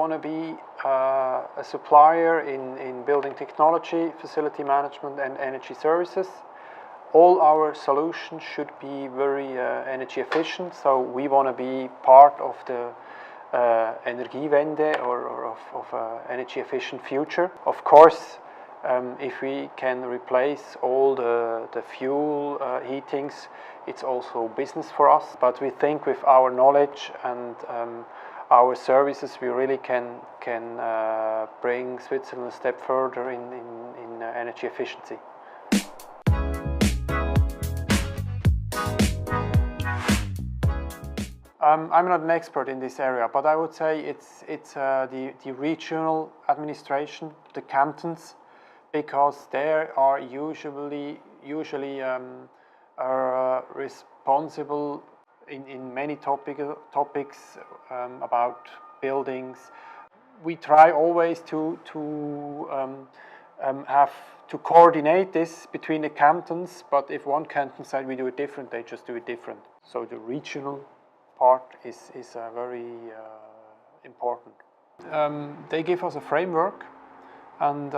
want to be a supplier in building technology, facility management and energy services. All our solutions should be very energy efficient, so we want to be part of the Energiewende or of energy efficient future. Of course, if we can replace all the fuel heatings, it's also business for us. But we think with our knowledge and our services, we really can bring Switzerland a step further in energy efficiency. I'm not an expert in this area, but I would say it's the regional administration, the cantons, because they are usually are responsible in many topics about buildings. We try always to have to coordinate this between the cantons, but if one canton said we do it different, they just do it different. So the regional part is very important. They give us a framework, and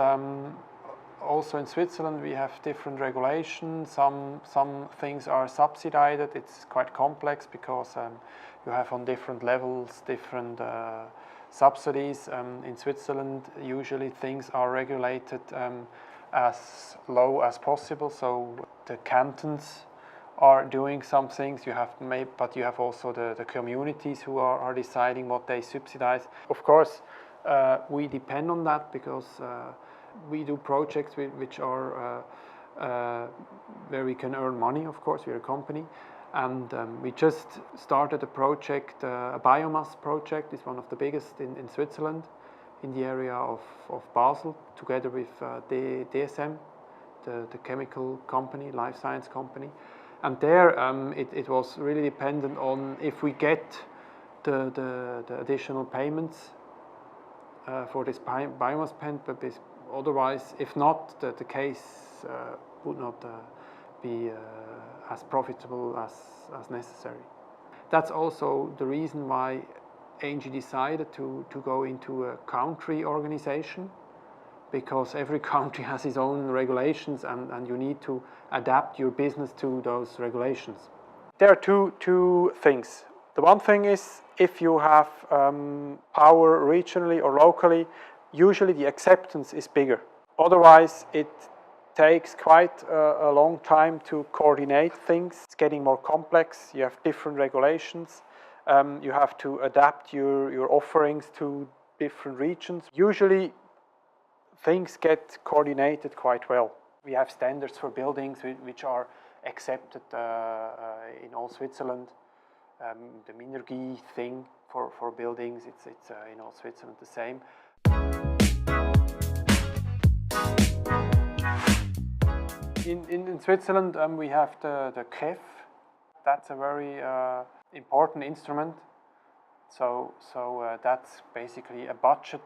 also in Switzerland we have different regulations. Some things are subsidized. It's quite complex because you have on different levels different subsidies. In Switzerland usually things are regulated as low as possible, so the cantons are doing some things, but you have also the communities who are deciding what they subsidize. Of course, we depend on that because we do projects which are where we can earn money. Of course, we're a company, and we just started a project, a biomass project. It's one of the biggest in Switzerland, in the area of Basel, together with DSM, the chemical company, life science company. And there, it was really dependent on if we get the additional payments for this biomass plant, but otherwise, if not, the case would not be as profitable as necessary. That's also the reason why ENGIE decided to go into a country organization, because every country has its own regulations, and you need to adapt your business to those regulations. There are two things. The one thing is, if you have power regionally or locally, usually the acceptance is bigger. Otherwise, it takes quite a long time to coordinate things. It's getting more complex. You have different regulations. You have to adapt your offerings to different regions. Usually, things get coordinated quite well. We have standards for buildings which are accepted in all Switzerland. The Minergie thing for buildings, it's in all Switzerland the same. In Switzerland we have the KEF. That's a very important instrument. So that's basically a budget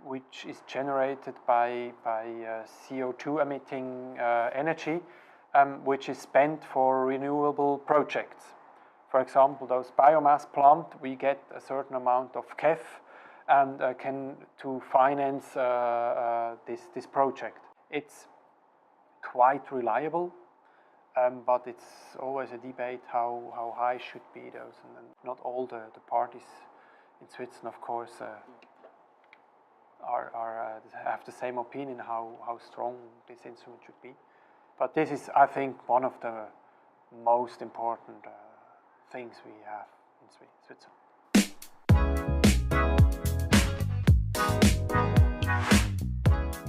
which is generated by CO2 emitting energy, which is spent for renewable projects. For example, those biomass plant, we get a certain amount of KEF and can to finance this project. It's quite reliable, but it's always a debate how high should be those, and not all the parties in Switzerland, of course, have the same opinion how strong this instrument should be. But this is, I think, one of the most important things we have in Switzerland.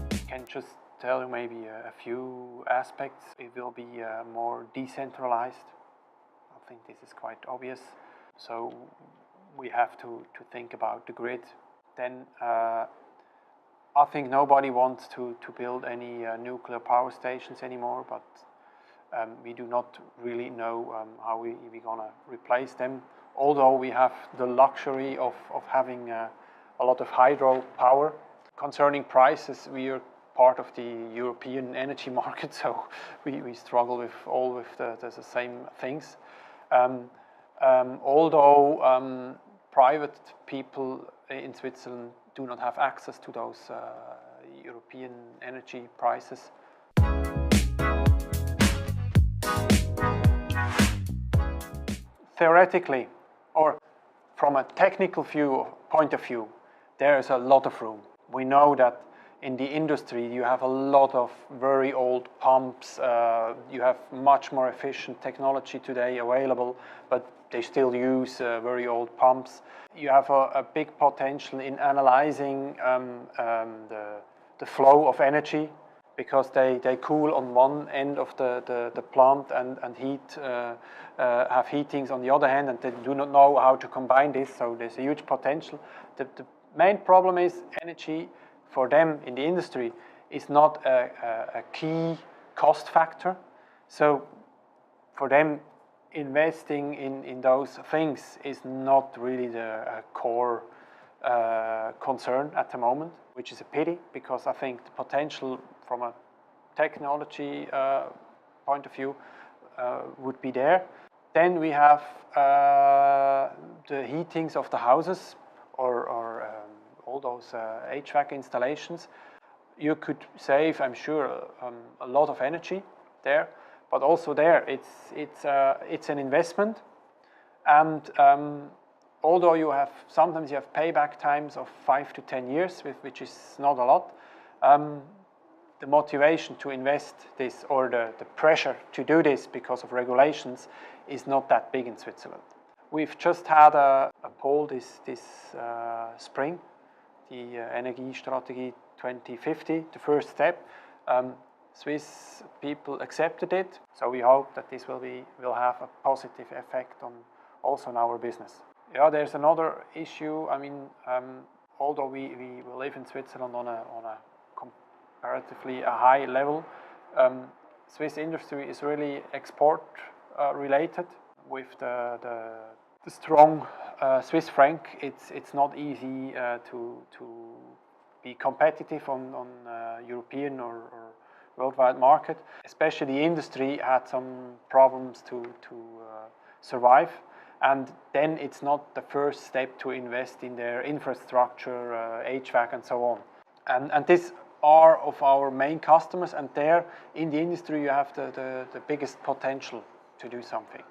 I can just tell you maybe a few aspects. It will be more decentralized. I think this is quite obvious. So we have to think about the grid. Then I think nobody wants to build any nuclear power stations anymore, but we do not really know how we're going to replace them, although we have the luxury of having a lot of hydro power. Concerning prices, we are part of the European energy market, so we struggle with the same things. Although private people in Switzerland do not have access to those European energy prices. Theoretically, or from a technical point of view, there is a lot of room. We know that in the industry you have a lot of very old pumps, you have much more efficient technology today available, but they still use very old pumps. You have a big potential in analyzing the flow of energy, because they cool on one end of the plant and have heatings on the other hand, and they do not know how to combine this, so there's a huge potential. The main problem is energy for them in the industry is not a key cost factor, so for them investing in those things is not really the core concern at the moment, which is a pity, because I think the potential from a technology point of view would be there. Then we have the heatings of the houses or all those HVAC installations. You could save, I'm sure, a lot of energy there, but also there it's an investment, and although sometimes you have payback times of 5 to 10 years, which is not a lot, the motivation to invest this, or the pressure to do this because of regulations, is not that big in Switzerland. We've just had a poll this spring, the Energiestrategie 2050, the first step. Swiss people accepted it, so we hope that this will have a positive effect also on our business. Yeah, there's another issue. I mean, although we live in Switzerland on a comparatively a high level, Swiss industry is really export related. With the strong Swiss franc, it's not easy to be competitive on European or worldwide market. Especially the industry had some problems to survive, and then it's not the first step to invest in their infrastructure, HVAC and so on. And these are of our main customers, and there in the industry you have the biggest potential to do something.